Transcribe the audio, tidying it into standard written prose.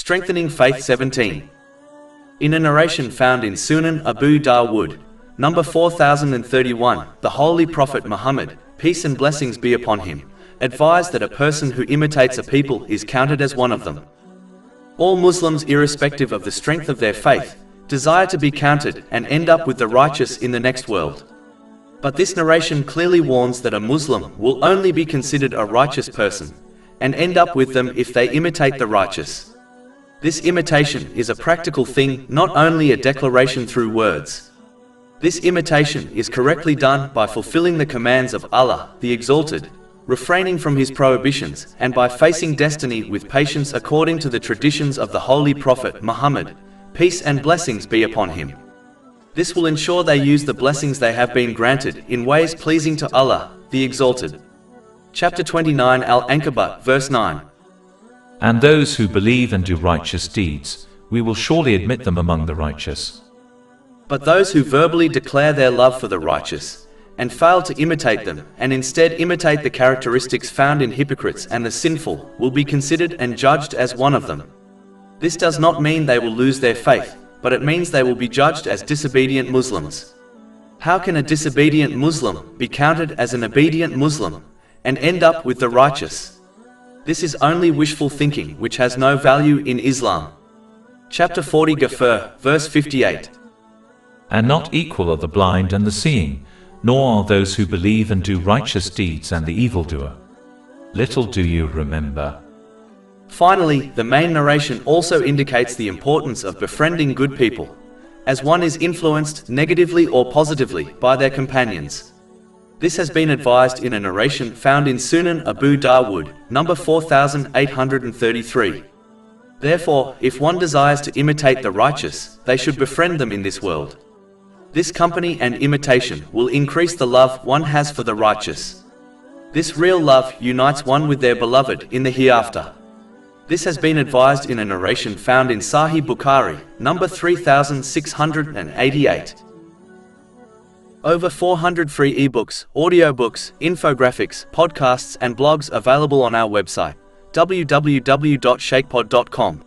Strengthening Faith 17. In a narration found in Sunan Abu Dawood, number 4031, the Holy Prophet Muhammad, peace and blessings be upon him, advised that a person who imitates a people is counted as one of them. All Muslims, irrespective of the strength of their faith, desire to be counted and end up with the righteous in the next world. But this narration clearly warns that a Muslim will only be considered a righteous person and end up with them if they imitate the righteous. This imitation is a practical thing, not only a declaration through words. This imitation is correctly done by fulfilling the commands of Allah, the Exalted, refraining from His prohibitions, and by facing destiny with patience according to the traditions of the Holy Prophet Muhammad, peace and blessings be upon him. This will ensure they use the blessings they have been granted in ways pleasing to Allah, the Exalted. Chapter 29 Al-Ankabut, verse 9. And those who believe and do righteous deeds, we will surely admit them among the righteous. But those who verbally declare their love for the righteous, and fail to imitate them, and instead imitate the characteristics found in hypocrites and the sinful, will be considered and judged as one of them. This does not mean they will lose their faith, but it means they will be judged as disobedient Muslims. How can a disobedient Muslim be counted as an obedient Muslim and end up with the righteous? This is only wishful thinking, which has no value in Islam. Chapter 40 Ghafir, verse 58. And not equal are the blind and the seeing, nor are those who believe and do righteous deeds and the evildoer. Little do you remember. Finally, the main narration also indicates the importance of befriending good people, as one is influenced negatively or positively by their companions. This has been advised in a narration found in Sunan Abu Dawood, number 4833. Therefore, if one desires to imitate the righteous, they should befriend them in this world. This company and imitation will increase the love one has for the righteous. This real love unites one with their beloved in the hereafter. This has been advised in a narration found in Sahih Bukhari, number 3688. Over 400 free ebooks, audiobooks, infographics, podcasts and blogs available on our website, www.shaykhpod.com.